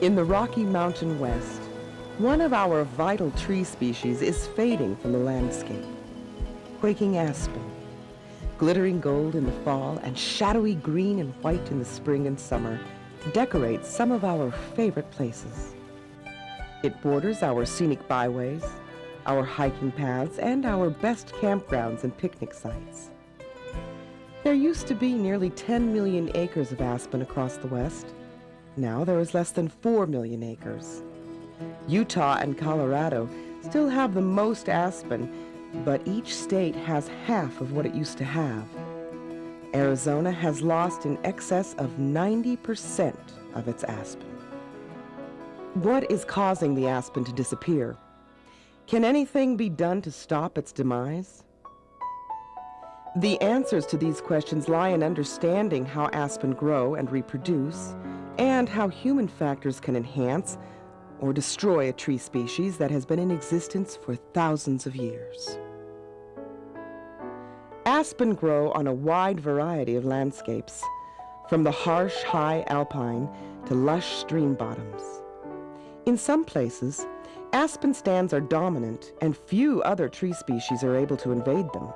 In the Rocky Mountain West, one of our vital tree species is fading from the landscape. Quaking aspen, glittering gold in the fall and shadowy green and white in the spring and summer, decorates some of our favorite places. It borders our scenic byways, our hiking paths, and our best campgrounds and picnic sites. There used to be nearly 10 million acres of aspen across the West. Now there is less than 4 million acres. Utah and Colorado still have the most aspen, but each state has half of what it used to have. Arizona has lost in excess of 90% of its aspen. What is causing the aspen to disappear? Can anything be done to stop its demise? The answers to these questions lie in understanding how aspen grow and reproduce, and how human factors can enhance or destroy a tree species that has been in existence for thousands of years. Aspen grow on a wide variety of landscapes, from the harsh, high alpine to lush stream bottoms. In some places, aspen stands are dominant and few other tree species are able to invade them.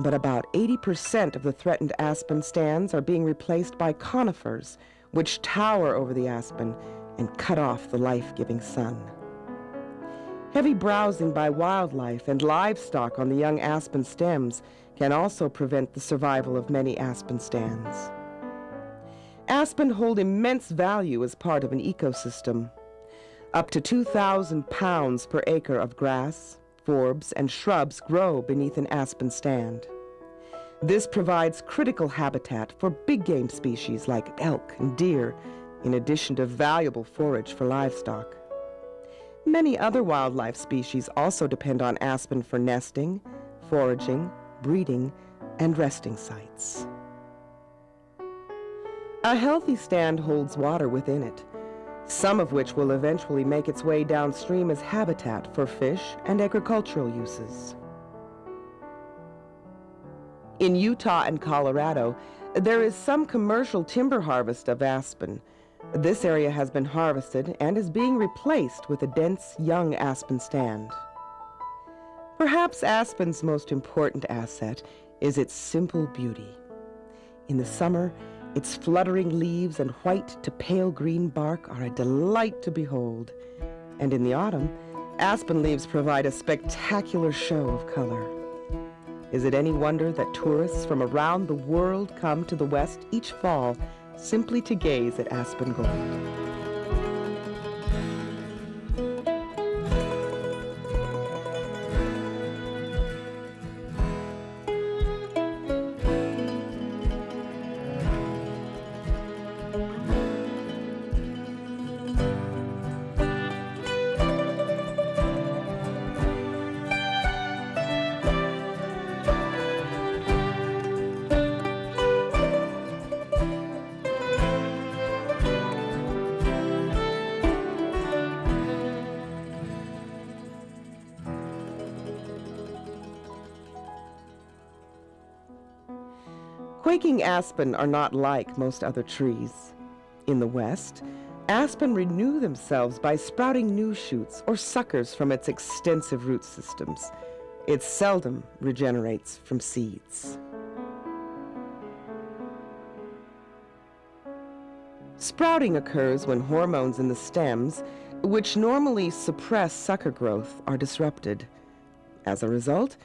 But about 80% of the threatened aspen stands are being replaced by conifers, which tower over the aspen and cut off the life-giving sun. Heavy browsing by wildlife and livestock on the young aspen stems can also prevent the survival of many aspen stands. Aspen hold immense value as part of an ecosystem. Up to 2,000 pounds per acre of grass, forbs, and shrubs grow beneath an aspen stand. This provides critical habitat for big game species like elk and deer, in addition to valuable forage for livestock. Many other wildlife species also depend on aspen for nesting, foraging, breeding, and resting sites. A healthy stand holds water within it, some of which will eventually make its way downstream as habitat for fish and agricultural uses. In Utah and Colorado, there is some commercial timber harvest of aspen. This area has been harvested and is being replaced with a dense young aspen stand. Perhaps aspen's most important asset is its simple beauty. In the summer, its fluttering leaves and white to pale green bark are a delight to behold. And in the autumn, aspen leaves provide a spectacular show of color. Is it any wonder that tourists from around the world come to the West each fall simply to gaze at aspen gold? Quaking aspen are not like most other trees. In the West, aspen renew themselves by sprouting new shoots or suckers from its extensive root systems. It seldom regenerates from seeds. Sprouting occurs when hormones in the stems, which normally suppress sucker growth, are disrupted. As a result,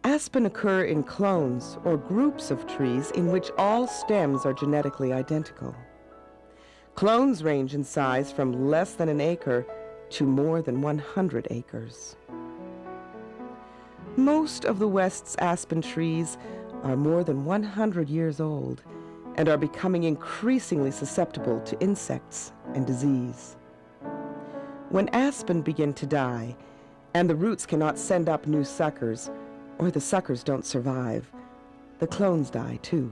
aspen occur in clones or groups of trees in which all stems are genetically identical. Clones range in size from less than an acre to more than 100 acres. Most of the West's aspen trees are more than 100 years old and are becoming increasingly susceptible to insects and disease. When aspen begin to die and the roots cannot send up new suckers, or the suckers don't survive, the clones die too.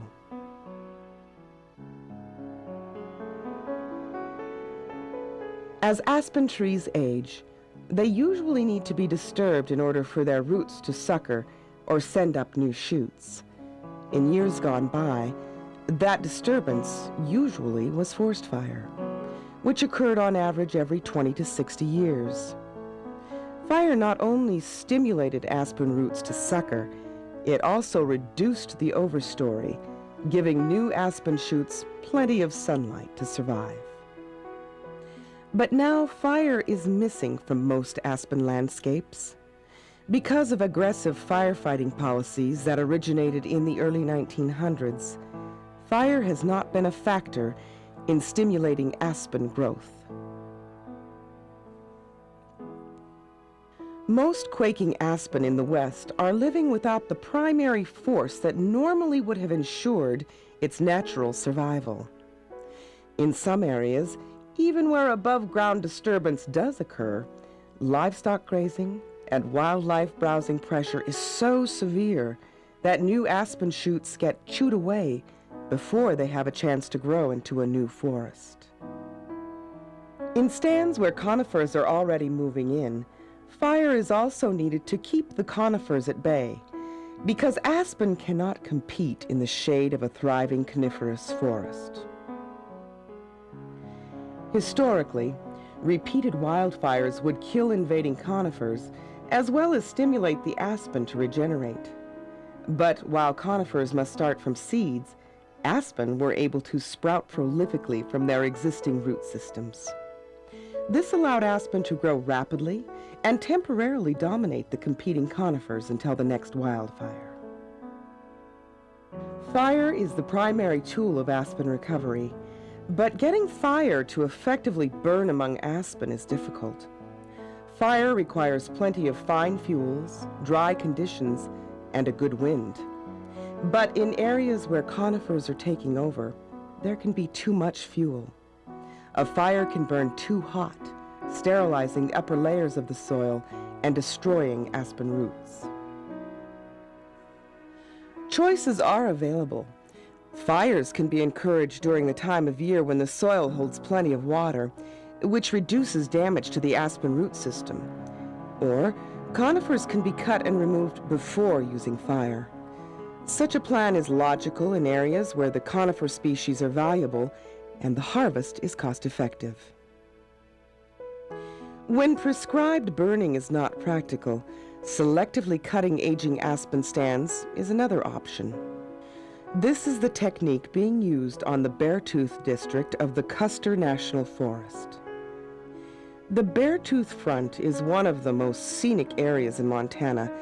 As aspen trees age, they usually need to be disturbed in order for their roots to sucker or send up new shoots. In years gone by, that disturbance usually was forest fire. which occurred on average every 20 to 60 years. Fire not only stimulated aspen roots to sucker, it also reduced the overstory, giving new aspen shoots plenty of sunlight to survive. But now fire is missing from most aspen landscapes. Because of aggressive firefighting policies that originated in the early 1900s, fire has not been a factor in stimulating aspen growth. Most quaking aspen in the West are living without the primary force that normally would have ensured its natural survival. In some areas, even where above-ground disturbance does occur, livestock grazing and wildlife browsing pressure is so severe that new aspen shoots get chewed away before they have a chance to grow into a new forest. In stands where conifers are already moving in, fire is also needed to keep the conifers at bay, because aspen cannot compete in the shade of a thriving coniferous forest. Historically, repeated wildfires would kill invading conifers as well as stimulate the aspen to regenerate. But while conifers must start from seeds, aspen were able to sprout prolifically from their existing root systems. This allowed aspen to grow rapidly and temporarily dominate the competing conifers until the next wildfire. Fire is the primary tool of aspen recovery, but getting fire to effectively burn among aspen is difficult. Fire requires plenty of fine fuels, dry conditions, and a good wind. But in areas where conifers are taking over, there can be too much fuel. A fire can burn too hot, sterilizing the upper layers of the soil and destroying aspen roots. Choices are available. Fires can be encouraged during the time of year when the soil holds plenty of water, which reduces damage to the aspen root system. Or conifers can be cut and removed before using fire. Such a plan is logical in areas where the conifer species are valuable and the harvest is cost-effective. When prescribed burning is not practical, selectively cutting aging aspen stands is another option. This is the technique being used on the Beartooth district of the Custer National Forest. The Beartooth Front is one of the most scenic areas in Montana,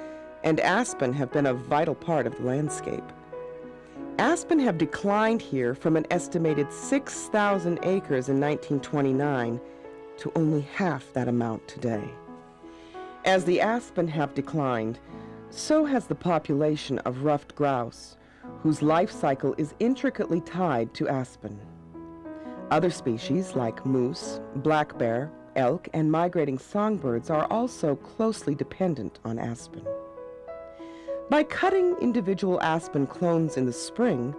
and aspen have been a vital part of the landscape. Aspen have declined here from an estimated 6,000 acres in 1929 to only half that amount today. As the aspen have declined, so has the population of ruffed grouse, whose life cycle is intricately tied to aspen. Other species like moose, black bear, elk, and migrating songbirds are also closely dependent on aspen. By cutting individual aspen clones in the spring,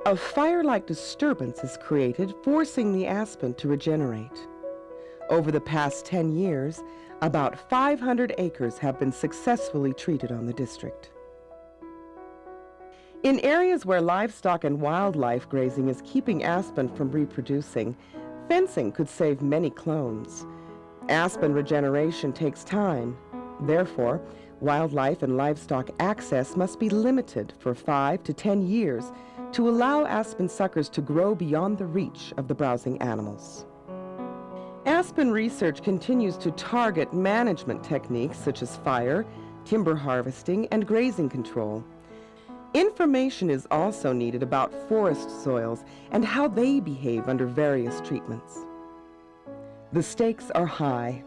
a fire-like disturbance is created, forcing the aspen to regenerate. Over the past 10 years, about 500 acres have been successfully treated on the district. In areas where livestock and wildlife grazing is keeping aspen from reproducing, fencing could save many clones. Aspen regeneration takes time. Therefore, wildlife and livestock access must be limited for 5 to 10 years to allow aspen suckers to grow beyond the reach of the browsing animals. Aspen research continues to target management techniques such as fire, timber harvesting, and grazing control. Information is also needed about forest soils and how they behave under various treatments. The stakes are high.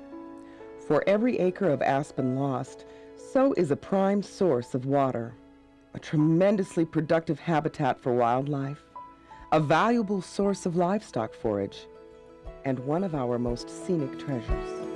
For every acre of aspen lost, so is a prime source of water, a tremendously productive habitat for wildlife, a valuable source of livestock forage, and one of our most scenic treasures.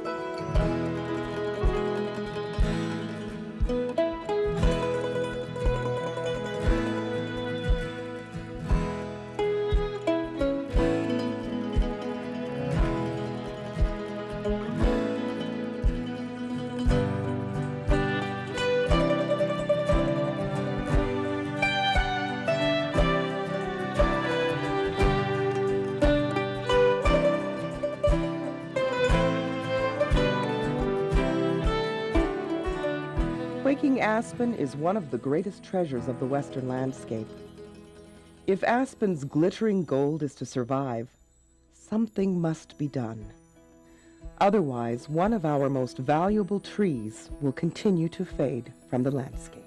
aspen is one of the greatest treasures of the western landscape. If aspen's glittering gold is to survive, something must be done. Otherwise, one of our most valuable trees will continue to fade from the landscape.